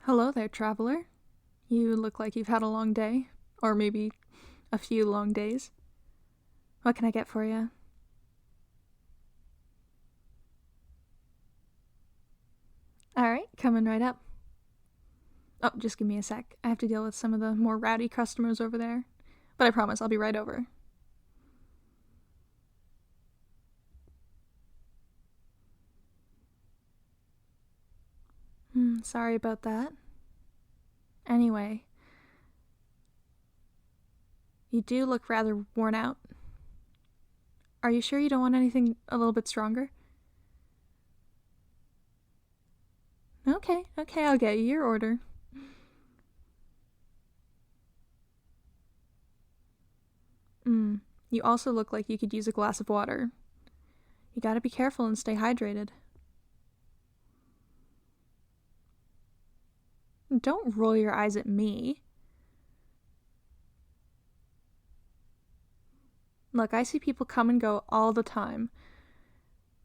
Hello there, traveler. You look like you've had a long day, or maybe a few long days. What can I get for you? Alright, coming right up. Oh, just give me a sec. I have to deal with some of the more rowdy customers over there. But I promise I'll be right over. Sorry about that. Anyway, you do look rather worn out. Are you sure you don't want anything a little bit stronger? Okay, I'll get you your order. You also look like you could use a glass of water. You gotta be careful and stay hydrated. Don't roll your eyes at me. Look, I see people come and go all the time.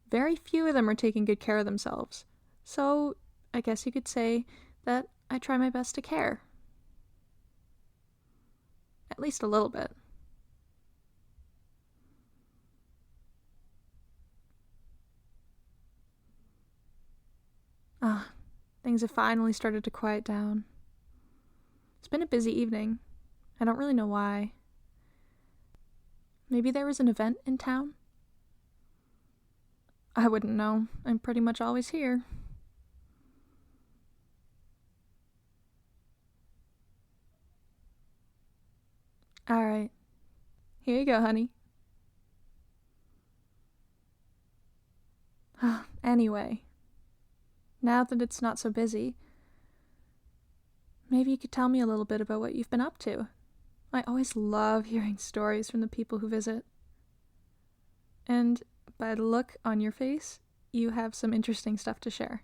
Very few of them are taking good care of themselves. So, I guess you could say that I try my best to care. At least a little bit. Things have finally started to quiet down. It's been a busy evening. I don't really know why. Maybe there was an event in town? I wouldn't know. I'm pretty much always here. Alright. Here you go, honey. Anyway, now that it's not so busy, maybe you could tell me a little bit about what you've been up to. I always love hearing stories from the people who visit. And by the look on your face, you have some interesting stuff to share.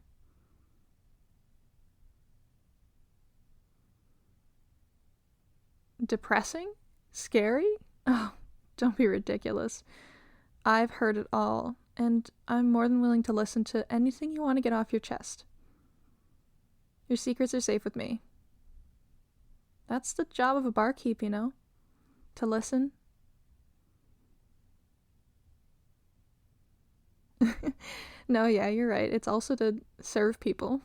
Depressing? Scary? Oh, don't be ridiculous. I've heard it all, and I'm more than willing to listen to anything you want to get off your chest. Your secrets are safe with me. That's the job of a barkeep, you know? To listen. No, yeah, you're right. It's also to serve people.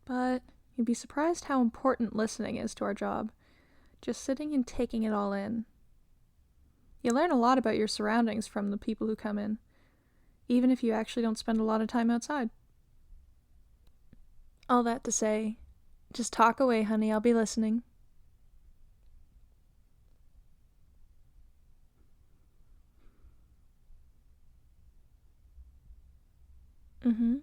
But you'd be surprised how important listening is to our job. Just sitting and taking it all in. You learn a lot about your surroundings from the people who come in, even if you actually don't spend a lot of time outside. All that to say, just talk away, honey. I'll be listening. Mm-hmm.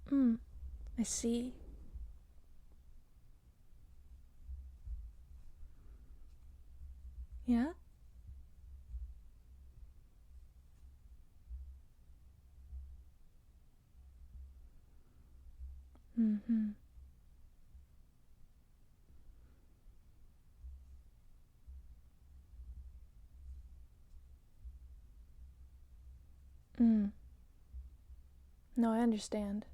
Hmm. I see. Yeah? Mm-hmm. Mm. No, I understand.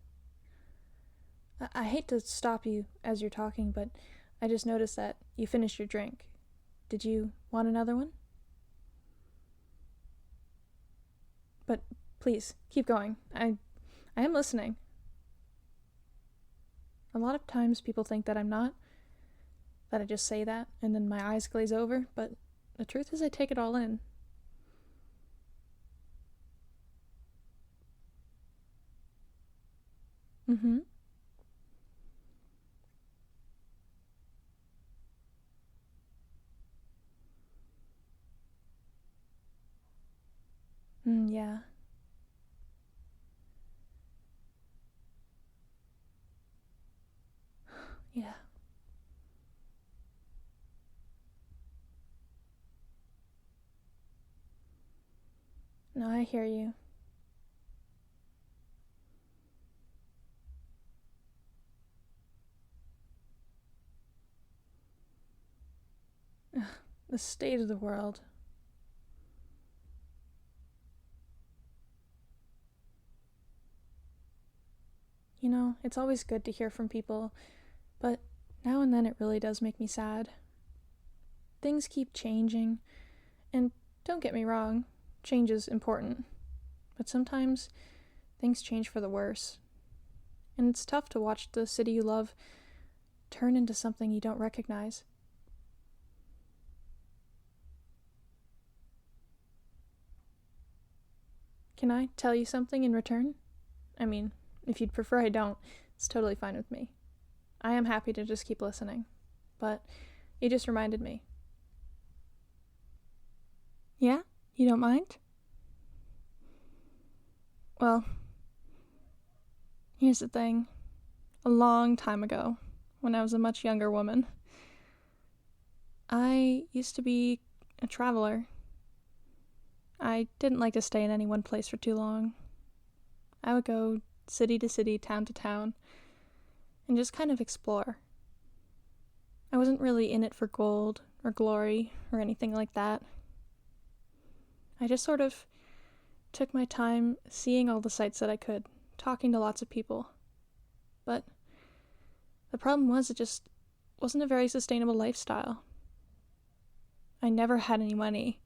I hate to stop you as you're talking, but I just noticed that you finished your drink. Did you want another one? But please, keep going. I am listening. A lot of times people think that I'm not, that I just say that and then my eyes glaze over, but the truth is I take it all in. Mm-hmm. Yeah. Yeah. No, I hear you. the state of the world. You know, it's always good to hear from people, but now and then it really does make me sad. Things keep changing, and don't get me wrong, change is important, but sometimes things change for the worse. And it's tough to watch the city you love turn into something you don't recognize. Can I tell you something in return? I mean, if you'd prefer I don't, it's totally fine with me. I am happy to just keep listening, but you just reminded me. Yeah? You don't mind? Well, here's the thing. A long time ago, when I was a much younger woman, I used to be a traveler. I didn't like to stay in any one place for too long. I would go city to city, town to town, and just kind of explore. I wasn't really in it for gold or glory or anything like that. I just sort of took my time seeing all the sights that I could, talking to lots of people. But the problem was it just wasn't a very sustainable lifestyle. I never had any money.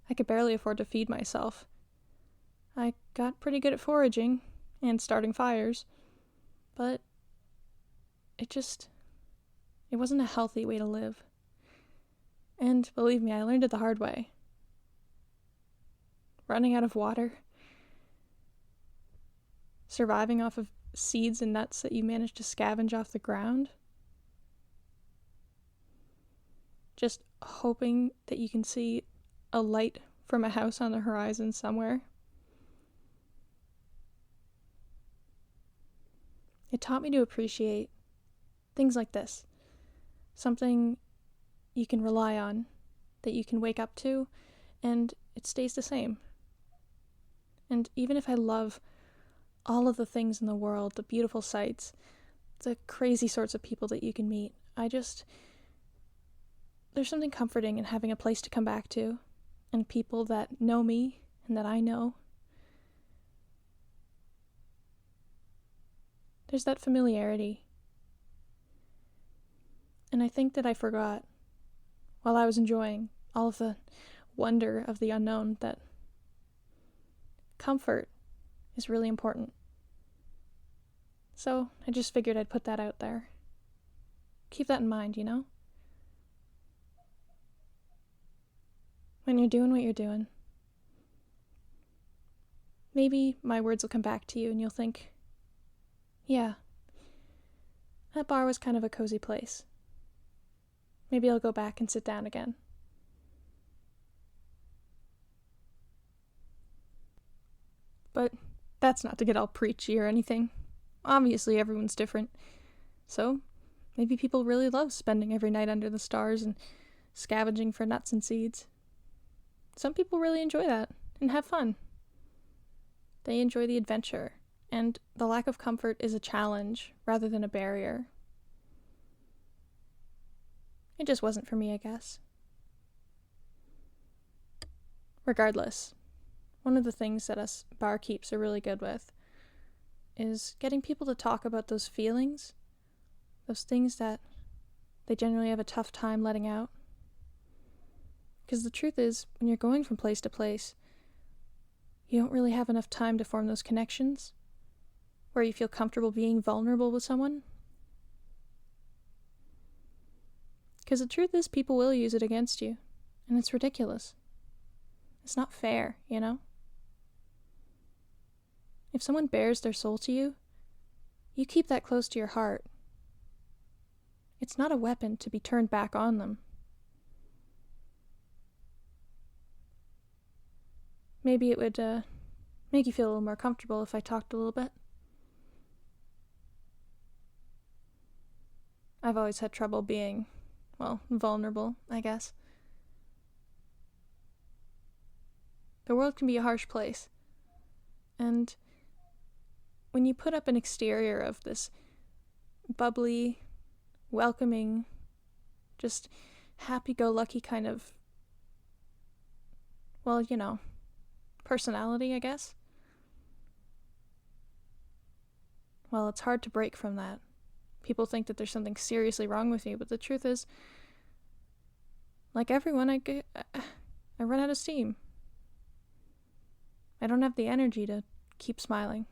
I could barely afford to feed myself. I got pretty good at foraging and starting fires, but it wasn't a healthy way to live. And believe me, I learned it the hard way. Running out of water, surviving off of seeds and nuts that you managed to scavenge off the ground, just hoping that you can see a light from a house on the horizon somewhere. It taught me to appreciate things like this. Something you can rely on, that you can wake up to, and it stays the same. And even if I love all of the things in the world, the beautiful sights, the crazy sorts of people that you can meet, there's something comforting in having a place to come back to, and people that know me and that I know. There's that familiarity. And I think that I forgot, while I was enjoying all of the wonder of the unknown, that comfort is really important. So I just figured I'd put that out there. Keep that in mind, you know? When you're doing what you're doing, maybe my words will come back to you and you'll think, yeah, that bar was kind of a cozy place. Maybe I'll go back and sit down again. But that's not to get all preachy or anything. Obviously, everyone's different. So, maybe people really love spending every night under the stars and scavenging for nuts and seeds. Some people really enjoy that and have fun. They enjoy the adventure, and the lack of comfort is a challenge rather than a barrier. It just wasn't for me, I guess. Regardless, one of the things that us barkeeps are really good with is getting people to talk about those feelings, those things that they generally have a tough time letting out. Because the truth is, when you're going from place to place, you don't really have enough time to form those connections where you feel comfortable being vulnerable with someone. Because the truth is, people will use it against you, and it's ridiculous. It's not fair, you know? If someone bares their soul to you, you keep that close to your heart. It's not a weapon to be turned back on them. Maybe it would make you feel a little more comfortable if I talked a little bit. I've always had trouble being, vulnerable, I guess. The world can be a harsh place. And when you put up an exterior of this bubbly, welcoming, just happy-go-lucky kind of, well, personality, I guess. Well, it's hard to break from that. People think that there's something seriously wrong with me, but the truth is, like everyone, I run out of steam. I don't have the energy to keep smiling.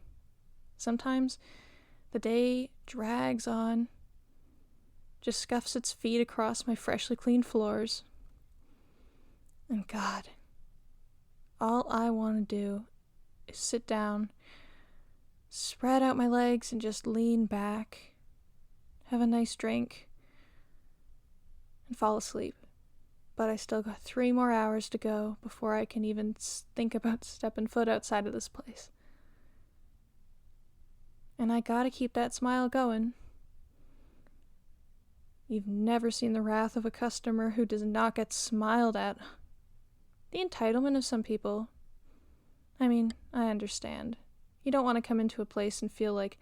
Sometimes the day drags on, just scuffs its feet across my freshly cleaned floors. And God, all I want to do is sit down, spread out my legs, and just lean back, have a nice drink, and fall asleep. But I still got 3 more hours to go before I can even think about stepping foot outside of this place. And I gotta keep that smile going. You've never seen the wrath of a customer who does not get smiled at. The entitlement of some people. I mean, I understand. You don't want to come into a place and feel like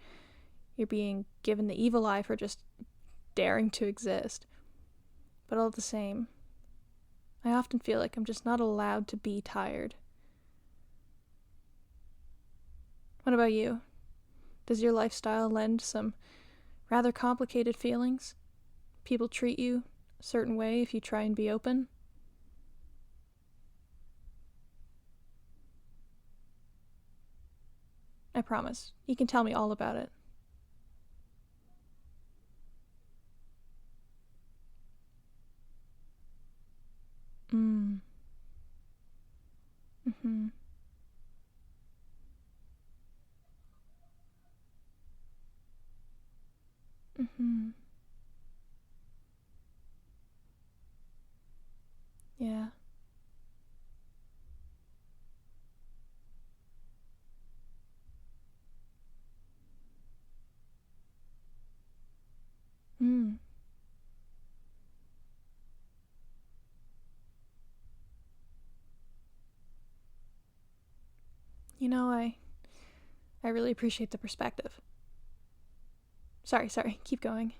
you're being given the evil eye for just daring to exist. But all the same, I often feel like I'm just not allowed to be tired. What about you? Does your lifestyle lend some rather complicated feelings? People treat you a certain way if you try and be open? I promise, you can tell me all about it. Mm. Mm-hmm. Mm-hmm. Yeah. Mm. I really appreciate the perspective. Sorry, keep going.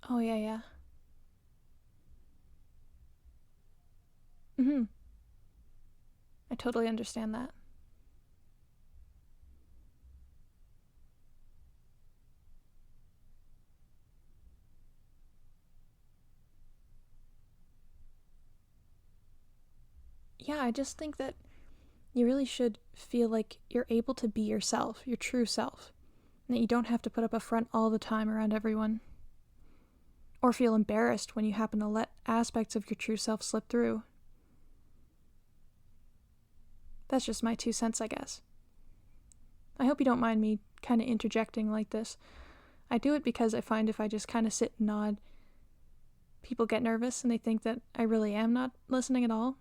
Oh, yeah. Mm-hmm. I totally understand that. Yeah, I just think that you really should feel like you're able to be yourself, your true self, and that you don't have to put up a front all the time around everyone. Or feel embarrassed when you happen to let aspects of your true self slip through. That's just my 2 cents, I guess. I hope you don't mind me kind of interjecting like this. I do it because I find if I just kind of sit and nod, people get nervous and they think that I really am not listening at all.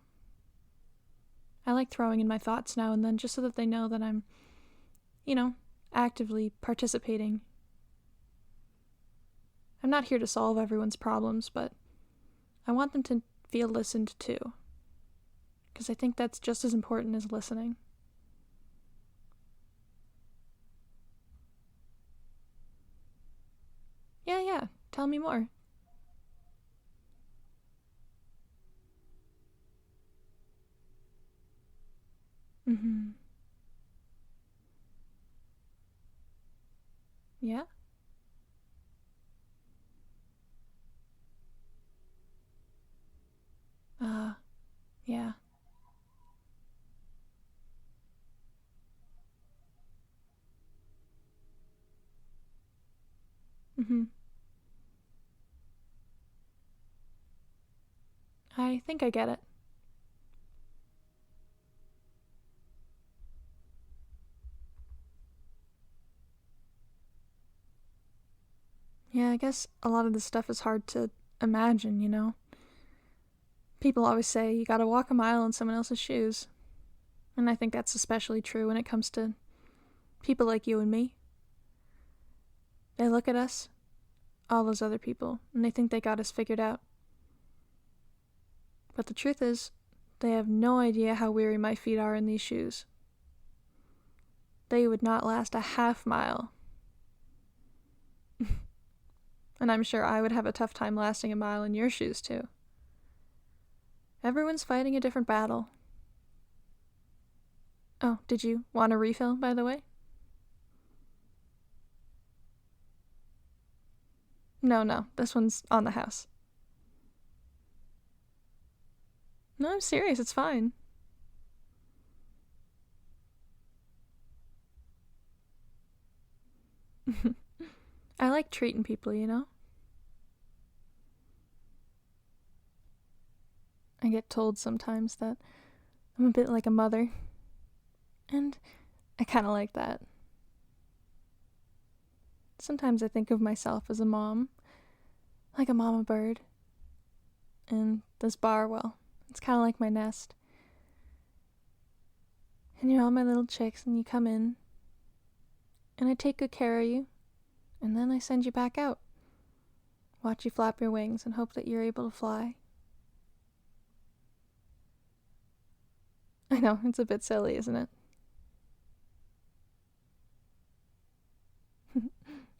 I like throwing in my thoughts now and then just so that they know that I'm, actively participating. I'm not here to solve everyone's problems, but I want them to feel listened to. Because I think that's just as important as listening. Yeah, tell me more. Mm-hmm. Yeah? Yeah. Mm-hmm. I think I get it. Yeah, I guess a lot of this stuff is hard to imagine. People always say you gotta walk a mile in someone else's shoes. And I think that's especially true when it comes to people like you and me. They look at us, all those other people, and they think they got us figured out. But the truth is, They have no idea how weary my feet are in these shoes. They would not last a half mile. And I'm sure I would have a tough time lasting a mile in your shoes, too. Everyone's fighting a different battle. Oh, did you want a refill, by the way? No, this one's on the house. No, I'm serious, it's fine. I like treating people, you know? I get told sometimes that I'm a bit like a mother, and I kind of like that. Sometimes I think of myself as a mom, like a mama bird. And this bar, well, it's kind of like my nest. And you're all my little chicks, and you come in, and I take good care of you, and then I send you back out. Watch you flap your wings and hope that you're able to fly. I know, it's a bit silly, isn't it?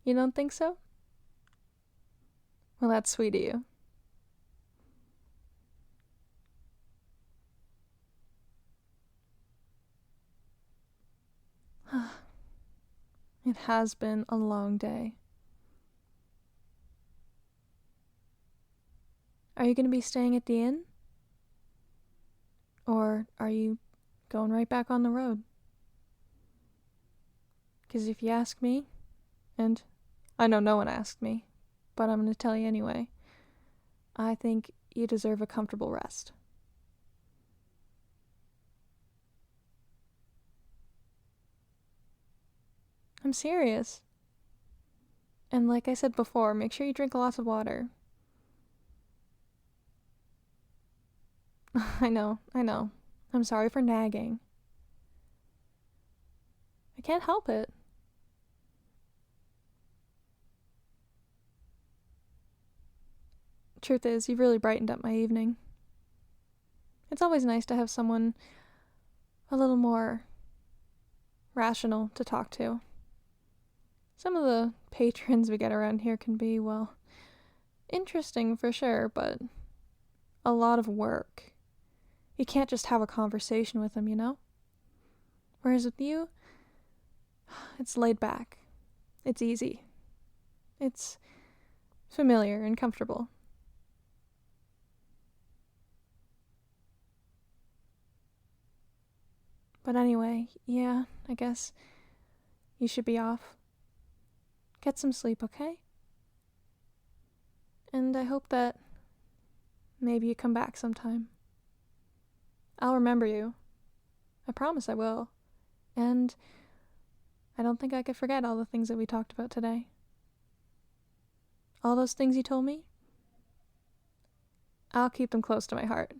You don't think so? Well, that's sweet of you. It has been a long day. Are you going to be staying at the inn? Or are you going right back on the road? Because if you ask me, and I know no one asked me, but I'm going to tell you anyway, I think you deserve a comfortable rest. I'm serious. And like I said before, make sure you drink lots of water. I know. I'm sorry for nagging. I can't help it. Truth is, you've really brightened up my evening. It's always nice to have someone a little more rational to talk to. Some of the patrons we get around here can be, well, interesting for sure, but a lot of work. You can't just have a conversation with them, you know? Whereas with you, it's laid back. It's easy. It's familiar and comfortable. But anyway, yeah, I guess you should be off. Get some sleep, okay? And I hope that maybe you come back sometime. I'll remember you. I promise I will. And I don't think I could forget all the things that we talked about today. All those things you told me, I'll keep them close to my heart.